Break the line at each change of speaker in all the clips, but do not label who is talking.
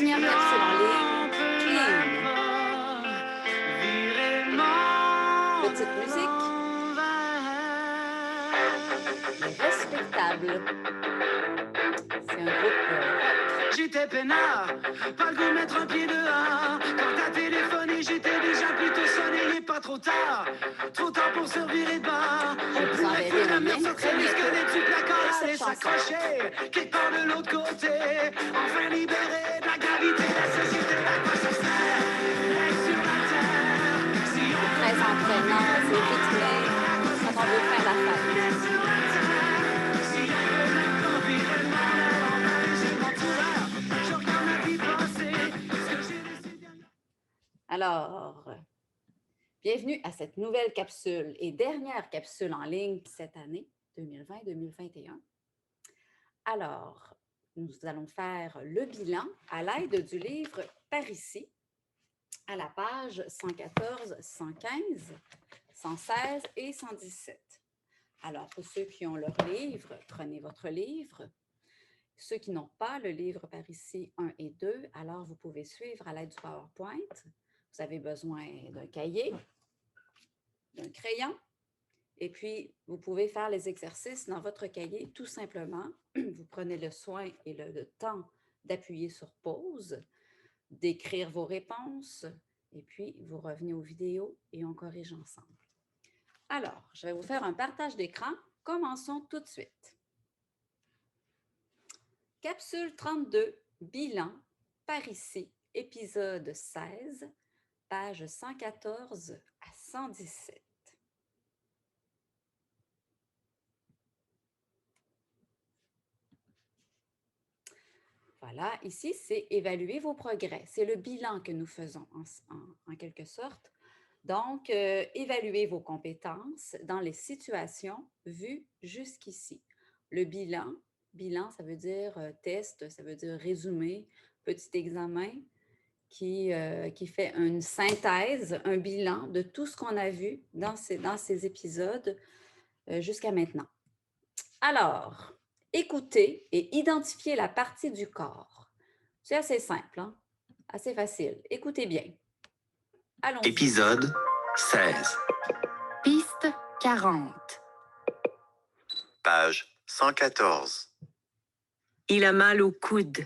dernière capsule en ligne, clean. Petite musique. Les respectables. C'est un groupe rock.
J'étais peinard, pas le goût de mettre un pied dehors. Quand t'as téléphoné, j'étais déjà plutôt sonné. Il est pas trop tard pour se virer de bord.
Je vous enverrai un lien très bientôt
Du placard,
de cette
aller
chanson.
s'accrocher quelque part de l'autre côté. Enfin libéré de la gravité, la société, à quoi ça sert? Reste sur la terre. Si on
Très entraînant, c'est rythmé quand on veut faire la fête.
reste sur la terre, si on peut même pas virer le monde à l'envers, j'ai mon coureur. Je regarde ma vie passer, ce que j'ai laissé derrière.
Alors, bienvenue à cette nouvelle capsule et dernière capsule en ligne cette année, 2020-2021. Alors, nous allons faire le bilan à l'aide du livre Par ici, à la page 114, 115, 116 et 117. Alors, pour ceux qui ont leur livre, prenez votre livre. Ceux qui n'ont pas le livre Par ici 1 et 2, alors vous pouvez suivre à l'aide du PowerPoint. Vous avez besoin d'un cahier, d'un crayon, et puis vous pouvez faire les exercices dans votre cahier tout simplement. Vous prenez le soin et le temps d'appuyer sur pause, d'écrire vos réponses, et puis vous revenez aux vidéos et on corrige ensemble. Alors, je vais vous faire un partage d'écran. Commençons tout de suite. Capsule 32, bilan, par ici, épisode 16, page 114 à 117. Voilà, ici, c'est évaluer vos progrès. C'est le bilan que nous faisons en quelque sorte. Donc, évaluer vos compétences dans les situations vues jusqu'ici. Le bilan, ça veut dire test, ça veut dire résumé, petit examen qui fait une synthèse, un bilan de tout ce qu'on a vu dans ces épisodes jusqu'à maintenant. Alors, écoutez et identifiez la partie du corps. C'est assez simple, hein? Assez facile. Écoutez bien. Allons-y.
Épisode 16.
Piste 40.
Page 114.
Il a mal au coude.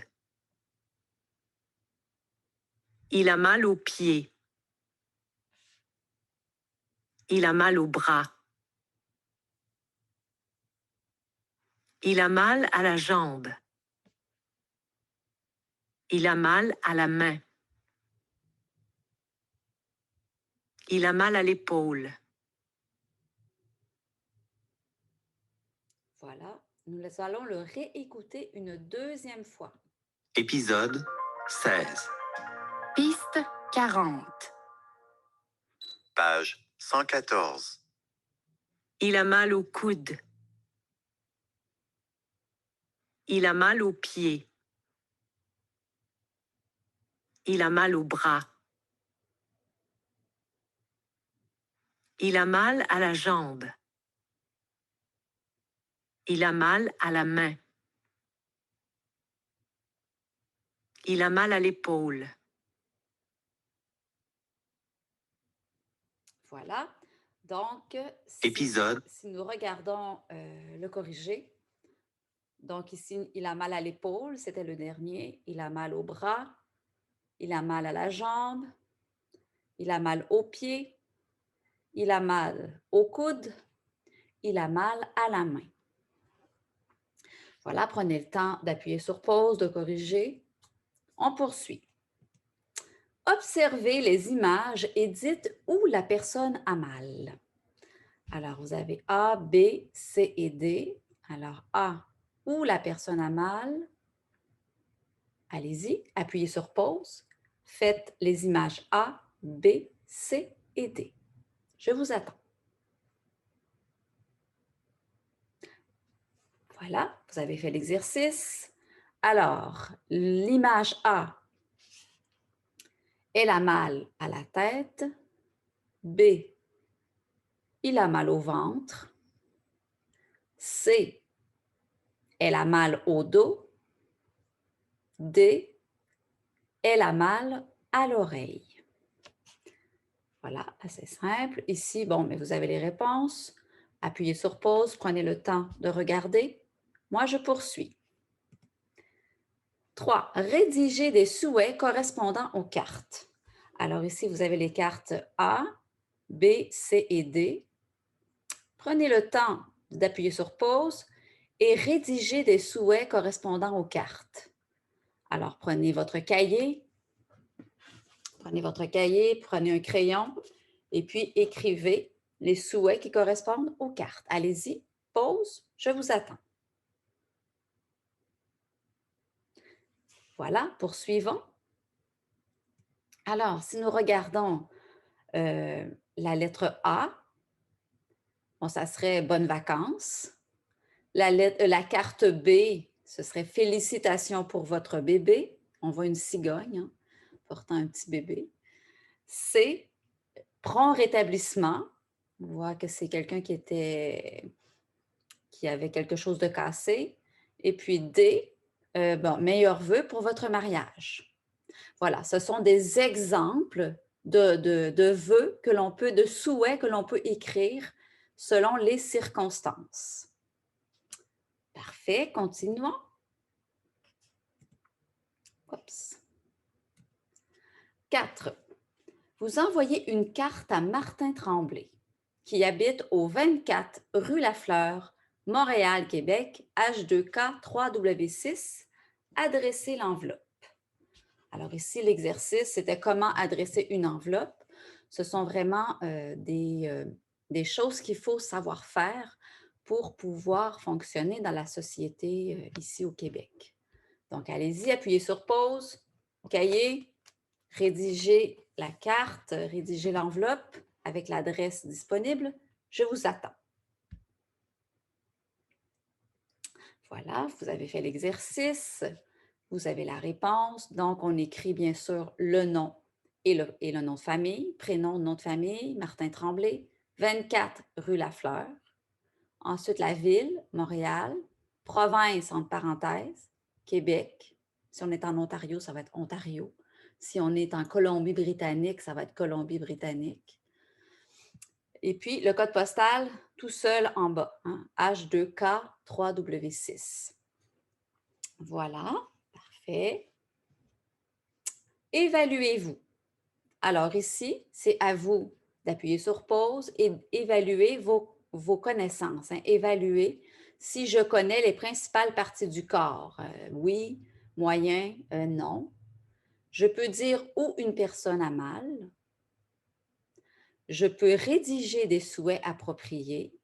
Il a mal aux pieds. Il a mal au bras. Il a mal à la jambe. Il a mal à la main. Il a mal à l'épaule.
Voilà. Nous allons le réécouter une deuxième fois.
Épisode 16.
Piste 40.
Page 114.
Il a mal au coude. Il a mal aux pieds. Il a mal au bras. Il a mal à la jambe. Il a mal à la main. Il a mal à l'épaule.
Voilà. Donc,
Épisode.
si nous regardons le corrigé, donc ici, il a mal à l'épaule, c'était le dernier. Il a mal au bras. Il a mal à la jambe. Il a mal aux pieds. Il a mal au coude. Il a mal à la main. Voilà, prenez le temps d'appuyer sur pause, de corriger. On poursuit. Observez les images et dites où la personne a mal. Alors, vous avez A, B, C et D. Alors, A, où la personne a mal. Allez-y, appuyez sur pause. Faites les images A, B, C et D. Je vous attends. Voilà, vous avez fait l'exercice. Alors, l'image A, elle a mal à la tête. B, il a mal au ventre. C, elle a mal au dos. D, Elle a mal à l'oreille. Voilà, assez simple. Ici, bon, mais vous avez les réponses. Appuyez sur pause, prenez le temps de regarder. Moi, je poursuis. 3. Rédiger des souhaits correspondant aux cartes. Alors ici, vous avez les cartes A, B, C et D. Prenez le temps d'appuyer sur pause et rédiger des souhaits correspondant aux cartes. Alors, prenez votre cahier, prenez un crayon et puis écrivez les souhaits qui correspondent aux cartes. Allez-y, pause, je vous attends. Voilà, poursuivons. Alors, si nous regardons la lettre A, bon, ça serait bonnes vacances. La carte B, ce serait félicitations pour votre bébé. On voit une cigogne hein, portant un petit bébé. C, prompt rétablissement. On voit que c'est quelqu'un qui avait quelque chose de cassé. Et puis D, bon, meilleurs vœux pour votre mariage. Voilà, ce sont des exemples de vœux que l'on peut, de souhaits que l'on peut écrire selon les circonstances. Parfait, continuons. Oups. 4. Vous envoyez une carte à Martin Tremblay, qui habite au 24 rue Lafleur, Montréal, Québec, H2K 3W6. Adressez l'enveloppe. Alors ici, l'exercice, c'était comment adresser une enveloppe. Ce sont vraiment des choses qu'il faut savoir faire pour pouvoir fonctionner dans la société ici au Québec. Donc, allez-y, appuyez sur pause, cahier, rédigez la carte, rédigez l'enveloppe avec l'adresse disponible. Je vous attends. Voilà, vous avez fait l'exercice. Vous avez la réponse. Donc, on écrit bien sûr le nom et le nom de famille, prénom, nom de famille, Martin Tremblay, 24 rue Lafleur. Ensuite, la ville, Montréal, province, entre parenthèses, Québec. Si on est en Ontario, ça va être Ontario. Si on est en Colombie-Britannique, ça va être Colombie-Britannique. Et puis, le code postal, tout seul en bas, hein, H2K 3W6. Voilà, parfait. Évaluez-vous. Alors ici, c'est à vous d'appuyer sur pause et évaluer vos connaissances. Hein. Évaluer si je connais les principales parties du corps. Oui, moyen, non. Je peux dire où une personne a mal. Je peux rédiger des souhaits appropriés.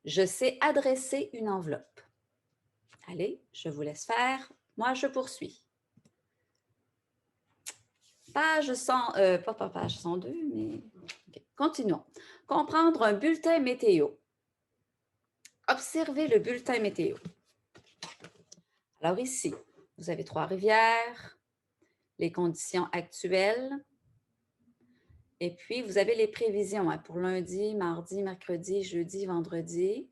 Je sais adresser une enveloppe. Allez, je vous laisse faire. Moi, je poursuis. Page 100, pas page 102, mais... Okay. Continuons. Comprendre un bulletin météo. Observez le bulletin météo. Alors ici, vous avez Trois-Rivières, les conditions actuelles, et puis vous avez les prévisions hein, pour lundi, mardi, mercredi, jeudi, vendredi.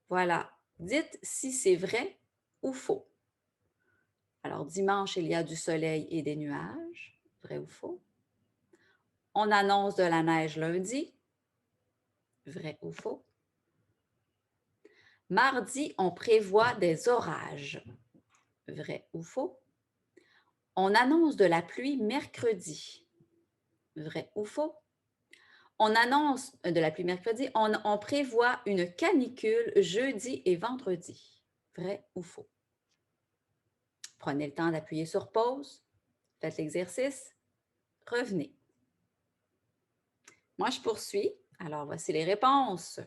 Voilà. Dites si c'est vrai ou faux. Alors, dimanche, il y a du soleil et des nuages. Vrai ou faux? On annonce de la neige lundi. Vrai ou faux? Mardi, on prévoit des orages. Vrai ou faux? On annonce de la pluie mercredi. Vrai ou faux? On annonce de la pluie mercredi. On prévoit une canicule jeudi et vendredi. Vrai ou faux? Prenez le temps d'appuyer sur pause. Faites l'exercice. Revenez. Moi, je poursuis. Alors, voici les réponses.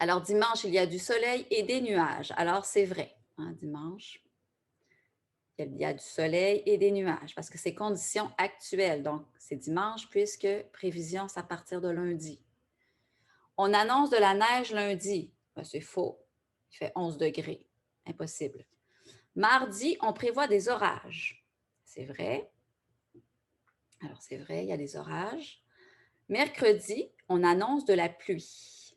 Alors, dimanche, il y a du soleil et des nuages. Alors, c'est vrai. Hein, dimanche, il y a du soleil et des nuages parce que c'est conditions actuelles. Donc, c'est dimanche puisque prévision, c'est à partir de lundi. On annonce de la neige lundi. Ben, c'est faux. Il fait 11 degrés. Impossible. Mardi, on prévoit des orages. C'est vrai. Alors, c'est vrai, il y a des orages. Mercredi, on annonce de la pluie.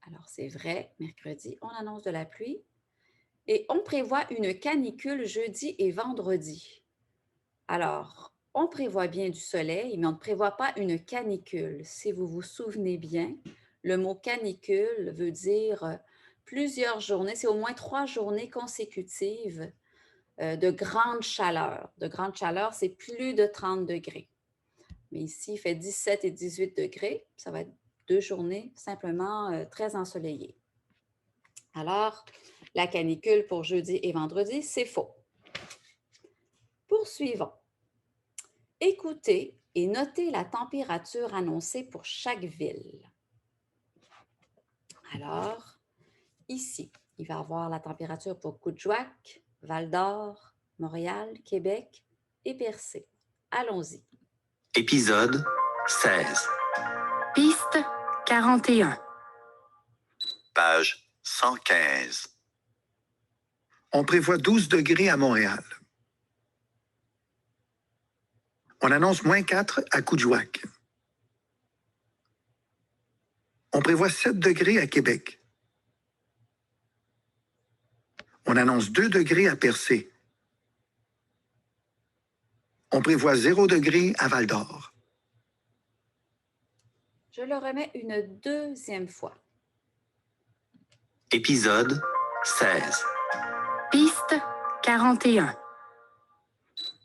Alors, c'est vrai, mercredi, on annonce de la pluie. Et on prévoit une canicule jeudi et vendredi. Alors, on prévoit bien du soleil, mais on ne prévoit pas une canicule. Si vous vous souvenez bien, le mot canicule veut dire plusieurs journées, c'est au moins 3 journées consécutives de grande chaleur. De grande chaleur, c'est plus de 30 degrés. Mais ici, il fait 17 et 18 degrés. Ça va être 2 journées simplement très ensoleillées. Alors, la canicule pour jeudi et vendredi, c'est faux. Poursuivons. Écoutez et notez la température annoncée pour chaque ville. Alors, ici, il va y avoir la température pour Coudjouac, Val-d'Or, Montréal, Québec et Percé. Allons-y.
Épisode 16.
Piste 41.
Page 115.
On prévoit 12 degrés à Montréal. On annonce -4 à Coudjouac. On prévoit 7 degrés à Québec. On annonce 2 degrés à Percé. On prévoit 0 degré à Val-d'Or.
Je le remets une deuxième fois.
Épisode 16.
Piste 41.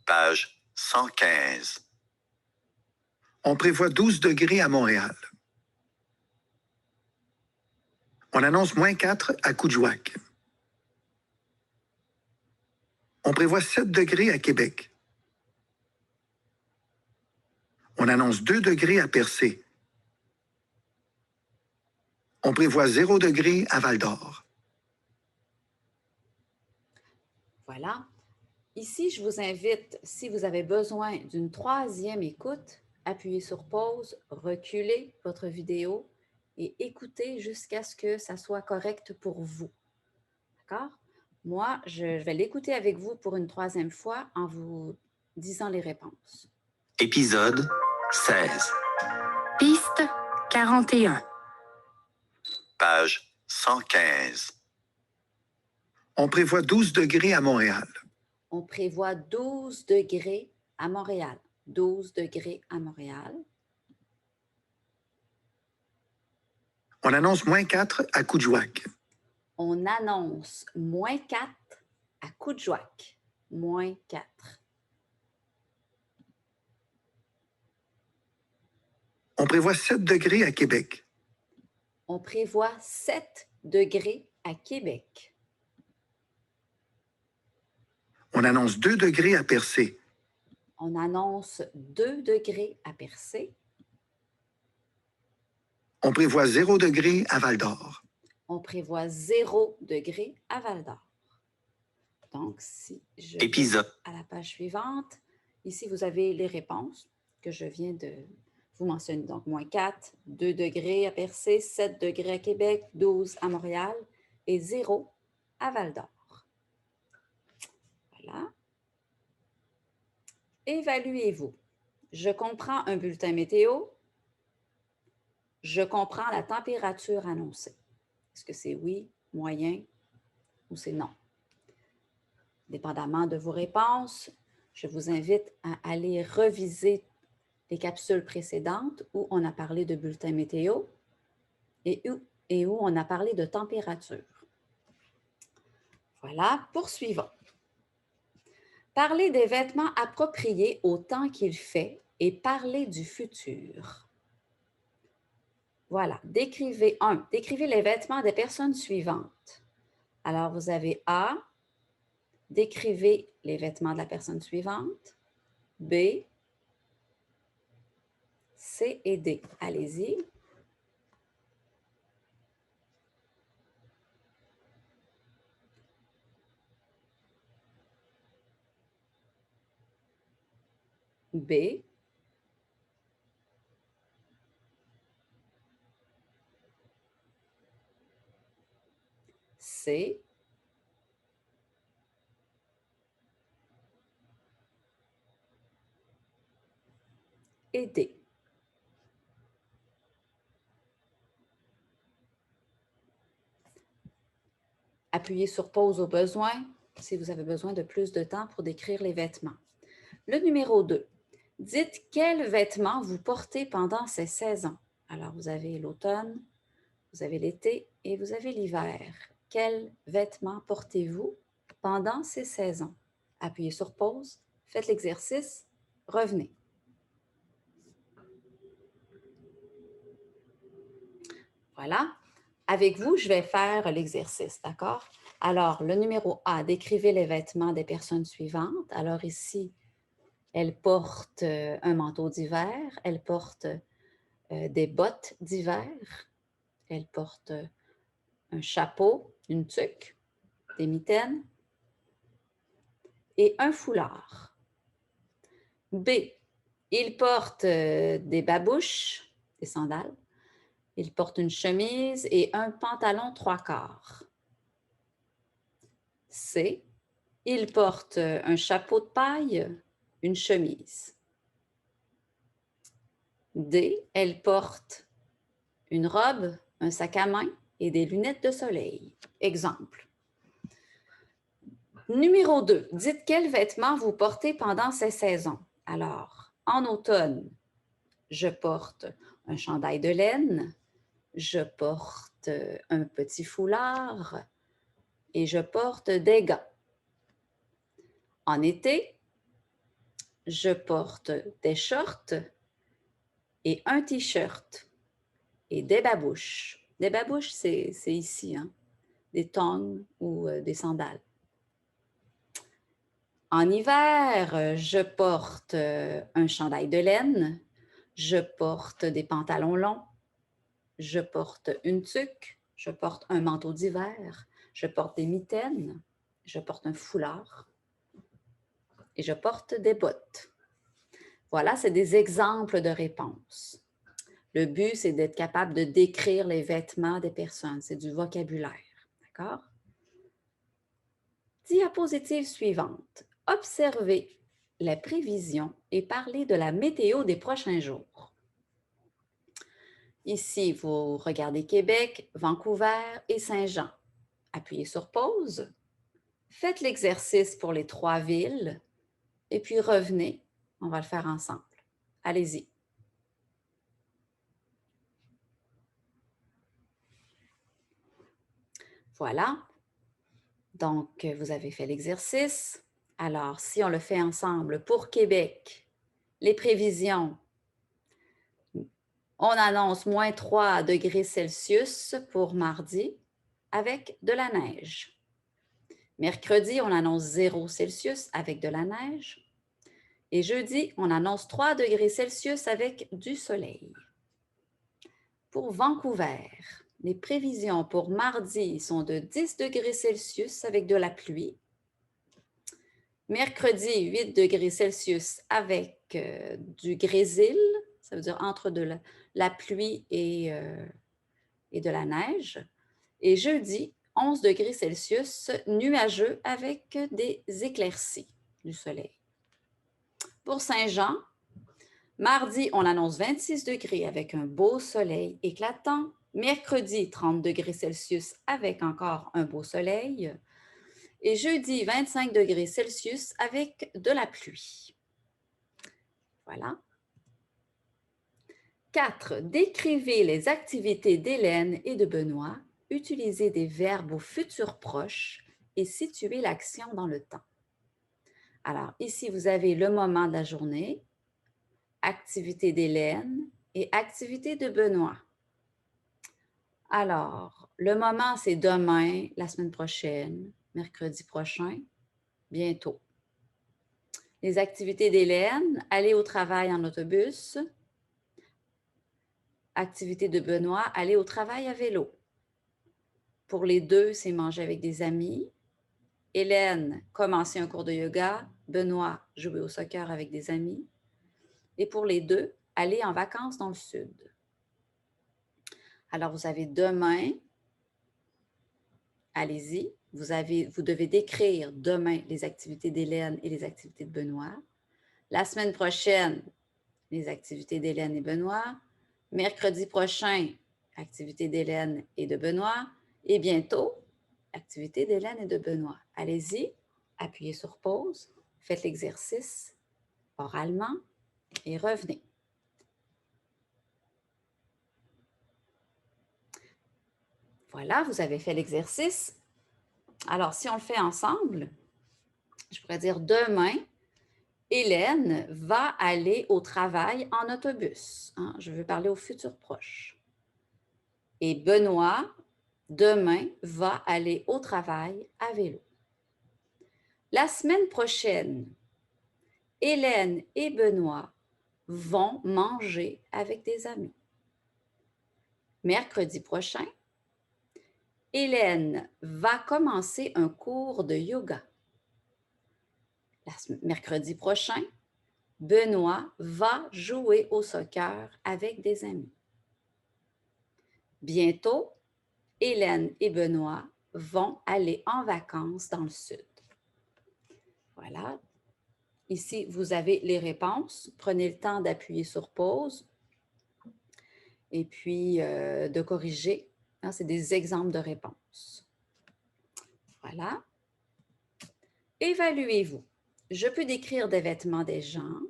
Page 115.
On prévoit 12 degrés à Montréal. On annonce -4 à Coudjouac. On prévoit 7 degrés à Québec. On annonce 2 degrés à Percé. On prévoit 0 degré à Val-d'Or.
Voilà. Ici, je vous invite, si vous avez besoin d'une troisième écoute, appuyez sur pause, reculez votre vidéo et écoutez jusqu'à ce que ça soit correct pour vous. D'accord? Moi, je vais l'écouter avec vous pour une troisième fois en vous disant les réponses.
Épisode 16.
Piste 41.
Page 115.
On prévoit 12 degrés à Montréal.
On prévoit 12 degrés à Montréal. 12 degrés à Montréal.
On annonce -4 à Coudjouac.
On annonce -4 à Coudjouac. -4.
On prévoit 7 degrés à Québec.
On prévoit 7 degrés à Québec.
On annonce 2 degrés à Percé.
On annonce 2 degrés à Percé.
On prévoit 0 degré à Val-d'Or.
On prévoit 0 degré à Val-d'Or. Donc, si je vais
Épisode.
à la page suivante, ici, vous avez les réponses que je viens de vous mentionner. Donc, -4, 2 degrés à Percé, 7 degrés à Québec, 12 à Montréal et 0 à Val-d'Or. Voilà. Évaluez-vous. Je comprends un bulletin météo. Je comprends la température annoncée. Est-ce que c'est oui, moyen ou c'est non? Dépendamment de vos réponses, je vous invite à aller reviser les capsules précédentes où on a parlé de bulletin météo et où on a parlé de température. Voilà, poursuivons. Parlez des vêtements appropriés au temps qu'il fait et parlez du futur. Voilà, décrivez les vêtements des personnes suivantes. Alors, vous avez A, décrivez les vêtements de la personne suivante. B, C et D. Allez-y. B. C. Et D. Appuyez sur pause au besoin si vous avez besoin de plus de temps pour décrire les vêtements. Le numéro 2, dites quels vêtements vous portez pendant ces saisons. Alors, vous avez l'automne, vous avez l'été et vous avez l'hiver. Quels vêtements portez-vous pendant ces saisons? Appuyez sur pause, faites l'exercice, revenez. Voilà. Avec vous, je vais faire l'exercice, d'accord? Alors, le numéro A, décrivez les vêtements des personnes suivantes. Alors ici, elle porte un manteau d'hiver, elle porte des bottes d'hiver, elle porte un chapeau, une tuque, des mitaines et un foulard. B, il porte des babouches, des sandales. Il porte une chemise et un pantalon 3/4. C, il porte un chapeau de paille, une chemise. D, elle porte une robe, un sac à main et des lunettes de soleil. Exemple. Numéro 2, dites quels vêtements vous portez pendant ces saisons. Alors, en automne, je porte un chandail de laine, je porte un petit foulard et je porte des gants. En été, je porte des shorts et un t-shirt et des babouches. Des babouches, c'est ici, hein? Des tongs ou des sandales. En hiver, je porte un chandail de laine, je porte des pantalons longs, je porte une tuque, je porte un manteau d'hiver, je porte des mitaines, je porte un foulard et je porte des bottes. Voilà, c'est des exemples de réponses. Le but, c'est d'être capable de décrire les vêtements des personnes. C'est du vocabulaire, d'accord? Diapositive suivante. Observez les prévisions et parlez de la météo des prochains jours. Ici, vous regardez Québec, Vancouver et Saint-Jean. Appuyez sur pause. Faites l'exercice pour les 3 villes et puis revenez. On va le faire ensemble. Allez-y. Voilà. Donc, vous avez fait l'exercice. Alors, si on le fait ensemble pour Québec, les prévisions, on annonce moins 3 degrés Celsius pour mardi avec de la neige. Mercredi, on annonce 0 Celsius avec de la neige. Et jeudi, on annonce 3 degrés Celsius avec du soleil. Pour Vancouver, les prévisions pour mardi sont de 10 degrés Celsius avec de la pluie. Mercredi, 8 degrés Celsius avec du grésil, ça veut dire entre de la pluie et de la neige. Et jeudi, 11 degrés Celsius, nuageux avec des éclaircies du soleil. Pour Saint-Jean, mardi, on annonce 26 degrés avec un beau soleil éclatant. Mercredi, 30 degrés Celsius avec encore un beau soleil. Et jeudi, 25 degrés Celsius avec de la pluie. Voilà. 4. Décrivez les activités d'Hélène et de Benoît. Utilisez des verbes au futur proche et situez l'action dans le temps. Alors, ici, vous avez le moment de la journée, activité d'Hélène et activité de Benoît. Alors, le moment, c'est demain, la semaine prochaine, mercredi prochain, bientôt. Les activités d'Hélène, aller au travail en autobus. Activité de Benoît, aller au travail à vélo. Pour les deux, c'est manger avec des amis. Hélène, commencer un cours de yoga. Benoît, jouer au soccer avec des amis. Et pour les deux, aller en vacances dans le sud. Alors, vous avez demain, allez-y. Vous devez décrire demain les activités d'Hélène et les activités de Benoît. La semaine prochaine, les activités d'Hélène et Benoît. Mercredi prochain, activités d'Hélène et de Benoît. Et bientôt, activité d'Hélène et de Benoît. Allez-y, appuyez sur pause, faites l'exercice oralement et revenez. Voilà, vous avez fait l'exercice. Alors, si on le fait ensemble, je pourrais dire demain, Hélène va aller au travail en autobus. Hein, je veux parler au futur proche. Et Benoît, demain, va aller au travail à vélo. La semaine prochaine, Hélène et Benoît vont manger avec des amis. Mercredi prochain, Hélène va commencer un cours de yoga. Mercredi prochain, Benoît va jouer au soccer avec des amis. Bientôt, Hélène et Benoît vont aller en vacances dans le sud. Voilà. Ici, vous avez les réponses. Prenez le temps d'appuyer sur pause et puis de corriger. Hein, c'est des exemples de réponses. Voilà. Évaluez-vous. Je peux décrire des vêtements des gens.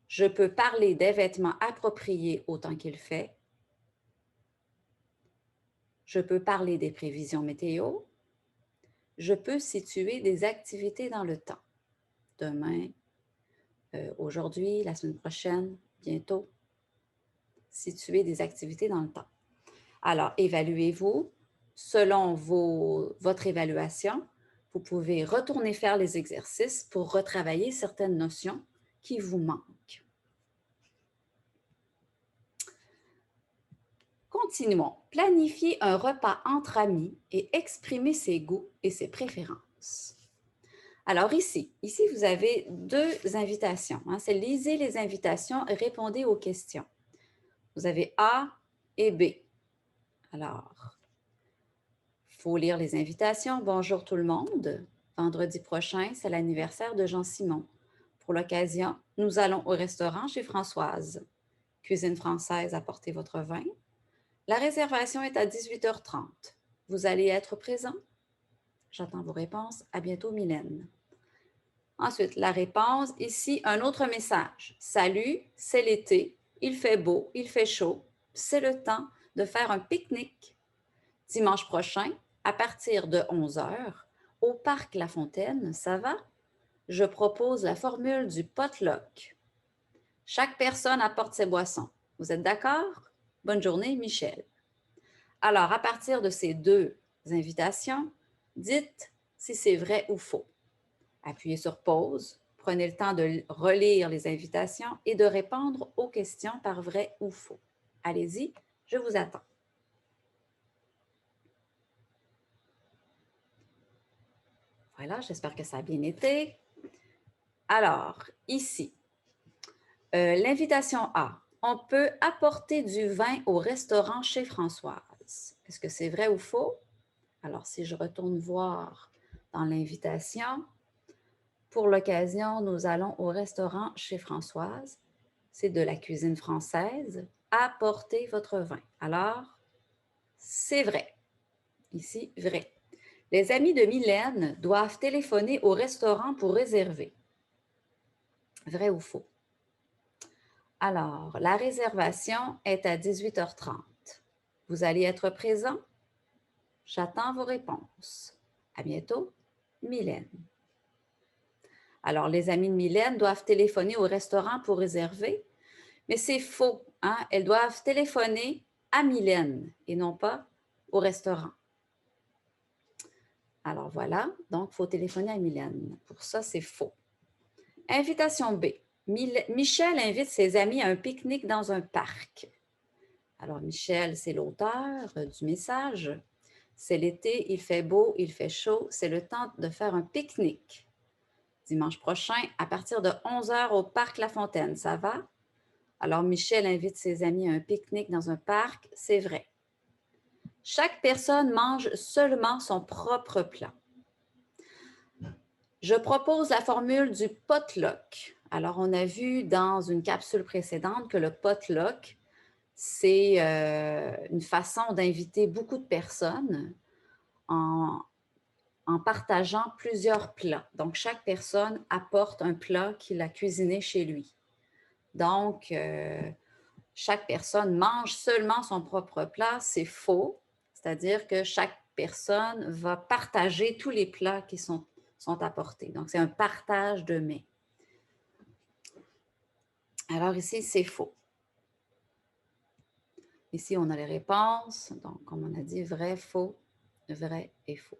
Je peux parler des vêtements appropriés au temps qu'il fait. Je peux parler des prévisions météo. Je peux situer des activités dans le temps. Demain, aujourd'hui, la semaine prochaine, bientôt. Situer des activités dans le temps. Alors, évaluez-vous. Selon votre évaluation, vous pouvez retourner faire les exercices pour retravailler certaines notions qui vous manquent. Continuons. Planifier un repas entre amis et exprimer ses goûts et ses préférences. Alors ici, vous avez deux invitations. Hein. C'est lisez les invitations et répondez aux questions. Vous avez A et B. Alors, il faut lire les invitations. Bonjour tout le monde. Vendredi prochain, c'est l'anniversaire de Jean-Simon. Pour l'occasion, nous allons au restaurant chez Françoise. Cuisine française, apportez votre vin. La réservation est à 18h30. Vous allez être présent? J'attends vos réponses. À bientôt, Mylène. Ensuite, la réponse. Ici, un autre message. Salut, c'est l'été. Il fait beau, il fait chaud. C'est le temps de faire un pique-nique. Dimanche prochain, à partir de 11h, au Parc La Fontaine, ça va? Je propose la formule du potluck. Chaque personne apporte ses boissons. Vous êtes d'accord? Bonne journée, Michel. Alors, à partir de ces deux invitations, dites si c'est vrai ou faux. Appuyez sur pause, prenez le temps de relire les invitations et de répondre aux questions par vrai ou faux. Allez-y, je vous attends. Voilà, j'espère que ça a bien été. Alors, ici, l'invitation A. On peut apporter du vin au restaurant chez Françoise. Est-ce que c'est vrai ou faux? Alors, si je retourne voir dans l'invitation, pour l'occasion, nous allons au restaurant chez Françoise. C'est de la cuisine française. Apportez votre vin. Alors, c'est vrai. Ici, vrai. Les amis de Mylène doivent téléphoner au restaurant pour réserver. Vrai ou faux? Alors, la réservation est à 18h30. Vous allez être présent? J'attends vos réponses. À bientôt, Mylène. Alors, les amis de Mylène doivent téléphoner au restaurant pour réserver, mais c'est faux. Hein? Elles doivent téléphoner à Mylène et non pas au restaurant. Alors voilà, donc il faut téléphoner à Mylène. Pour ça, c'est faux. Invitation B. Michel invite ses amis à un pique-nique dans un parc. Alors, Michel, c'est l'auteur du message. C'est l'été, il fait beau, il fait chaud. C'est le temps de faire un pique-nique. Dimanche prochain, à partir de 11h au Parc La Fontaine, ça va? Alors, Michel invite ses amis à un pique-nique dans un parc. C'est vrai. Chaque personne mange seulement son propre plat. Je propose la formule du potluck. Alors, on a vu dans une capsule précédente que le potluck, c'est une façon d'inviter beaucoup de personnes en partageant plusieurs plats. Donc, chaque personne apporte un plat qu'il a cuisiné chez lui. Donc, chaque personne mange seulement son propre plat, c'est faux. C'est-à-dire que chaque personne va partager tous les plats qui sont apportés. Donc, c'est un partage de mets. Alors ici, c'est faux. Ici, on a les réponses. Donc, comme on a dit, vrai, faux, vrai et faux.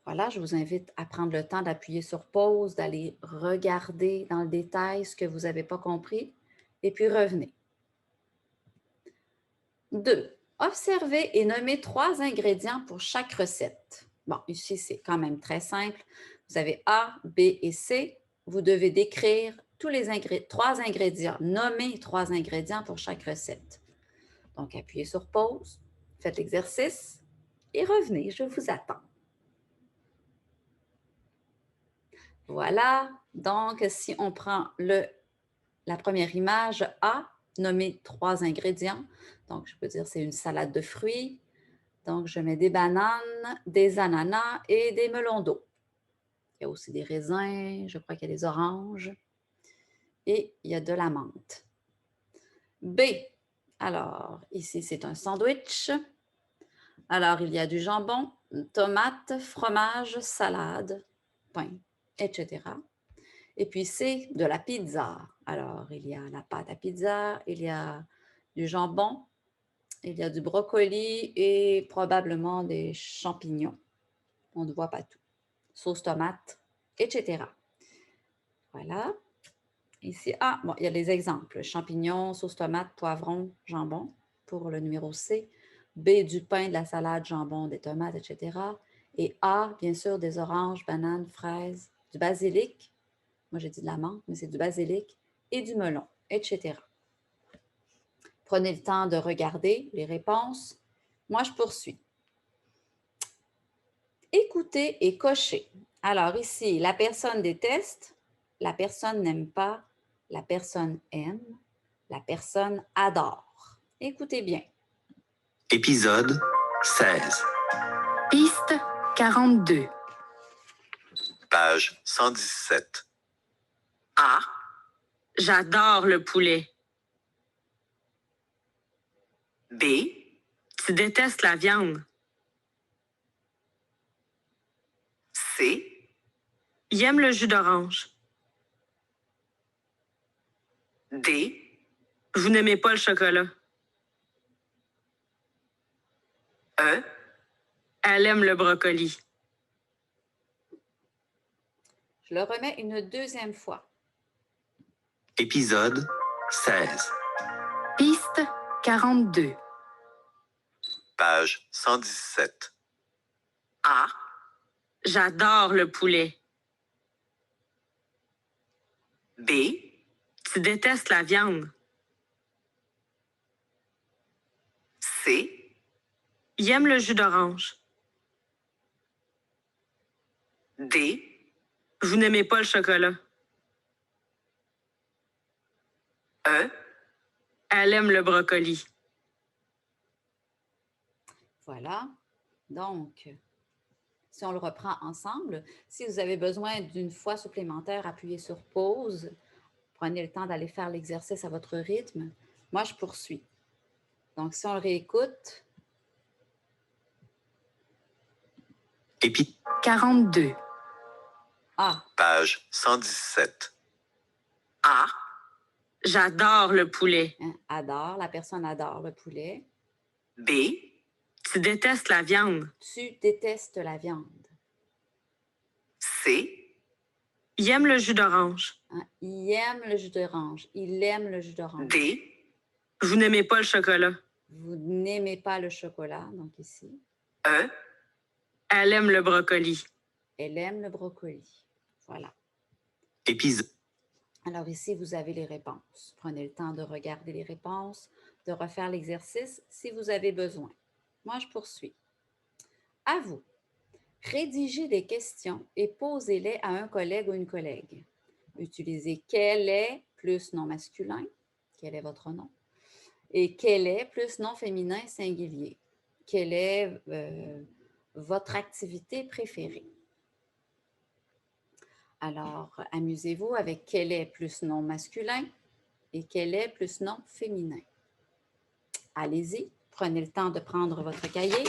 Voilà, je vous invite à prendre le temps d'appuyer sur pause, d'aller regarder dans le détail ce que vous n'avez pas compris et puis revenez. 2. Observez et nommez 3 ingrédients pour chaque recette. Bon, ici, c'est quand même très simple. Vous avez A, B et C. Vous devez décrire tous les 3 ingrédients, nommer 3 ingrédients pour chaque recette. Donc, appuyez sur pause, faites l'exercice et revenez, je vous attends. Voilà, donc si on prend la première image A, nommer 3 ingrédients. Donc, je peux dire c'est une salade de fruits. Donc, je mets des bananes, des ananas et des melons d'eau. Il y a aussi des raisins, je crois qu'il y a des oranges et il y a de la menthe. B, alors ici c'est un sandwich. Alors, il y a du jambon, tomates, fromage, salade, pain, etc. Et puis, C, de la pizza. Alors, il y a la pâte à pizza, il y a du jambon, il y a du brocoli et probablement des champignons. On ne voit pas tout. Sauce tomate, etc. Voilà. Ici, bon, il y a les exemples. Champignons, sauce tomate, poivron, jambon pour le numéro C. B, du pain, de la salade, jambon, des tomates, etc. Et A, bien sûr, des oranges, bananes, fraises, du basilic. Moi, j'ai dit de la menthe, mais c'est du basilic et du melon, etc. Prenez le temps de regarder les réponses. Moi, je poursuis. Écoutez et cochez. Alors ici, la personne déteste, la personne n'aime pas, la personne aime, la personne adore. Écoutez bien.
Épisode 16.
Piste 42.
Page 117.
A. J'adore le poulet. B. Tu détestes la viande. C. Il aime le jus d'orange. D. Vous n'aimez pas le chocolat. E. Elle aime le brocoli.
Je le remets une deuxième fois.
Épisode 16.
Piste 42.
Page 117.
A. J'adore le poulet. B. Tu détestes la viande. C. Il aime le jus d'orange. D. Vous n'aimez pas le chocolat. E. Elle aime le brocoli.
Voilà. Donc, si on le reprend ensemble, si vous avez besoin d'une fois supplémentaire, appuyez sur pause. Prenez le temps d'aller faire l'exercice à votre rythme. Moi, je poursuis. Donc, si on le réécoute.
42.
A.
Page 117.
A. J'adore le poulet.
Adore, la personne adore le poulet.
B. Tu détestes la viande.
Tu détestes la viande.
C. Il aime le jus d'orange.
Il aime le jus d'orange. Il aime le jus d'orange.
D. Vous n'aimez pas le chocolat.
Vous n'aimez pas le chocolat, donc ici.
E. Elle aime le brocoli.
Elle aime le brocoli. Voilà.
Épisode.
Alors ici, vous avez les réponses. Prenez le temps de regarder les réponses, de refaire l'exercice si vous avez besoin. Moi, je poursuis. À vous. Rédigez des questions et posez-les à un collègue ou une collègue. Utilisez « quel est » plus nom masculin. Quel est votre nom? Et « quel est » plus nom féminin singulier. Quel est votre activité préférée? Alors, amusez-vous avec quel est plus nom masculin et quel est plus nom féminin. Allez-y, prenez le temps de prendre votre cahier,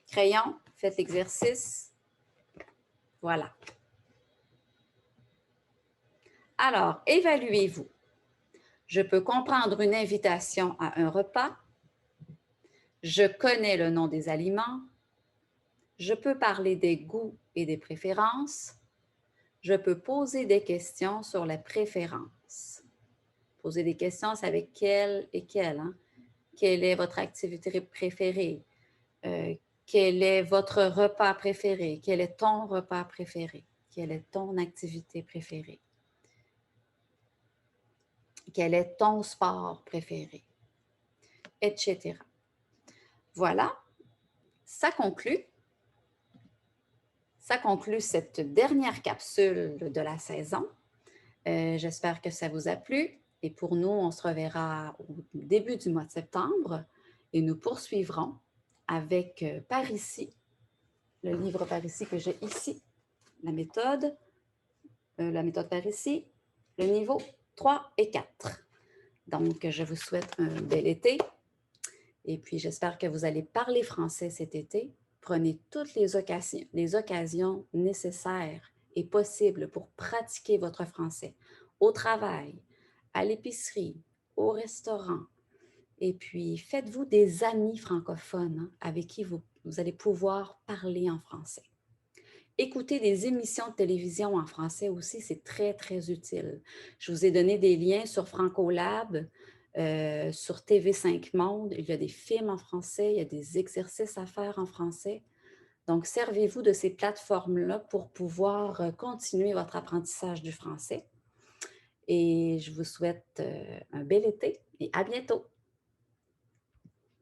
crayon, faites l'exercice. Voilà. Alors, évaluez-vous. Je peux comprendre une invitation à un repas. Je connais le nom des aliments. Je peux parler des goûts et des préférences. Je peux poser des questions sur les préférences. Poser des questions, c'est avec quelle et quelle. Hein? Quelle est votre activité préférée? Quel est votre repas préféré? Quel est ton repas préféré? Quelle est ton activité préférée? Quel est ton sport préféré? Etc. Voilà, ça conclut cette dernière capsule de la saison. J'espère que ça vous a plu. Et pour nous, on se reverra au début du mois de septembre et nous poursuivrons avec Par ici, le livre Par ici que j'ai ici, la méthode Par ici, le niveau 3 et 4. Donc, je vous souhaite un bel été et puis j'espère que vous allez parler français cet été. Prenez toutes les occasions nécessaires et possibles pour pratiquer votre français au travail, à l'épicerie, au restaurant. Et puis, faites-vous des amis francophones hein, avec qui vous allez pouvoir parler en français. Écoutez des émissions de télévision en français aussi, c'est très, très utile. Je vous ai donné des liens sur Francolab, sur TV5 Monde. Il y a des films en français, il y a des exercices à faire en français. Donc, servez-vous de ces plateformes-là pour pouvoir continuer votre apprentissage du français. Et je vous souhaite un bel été et à bientôt.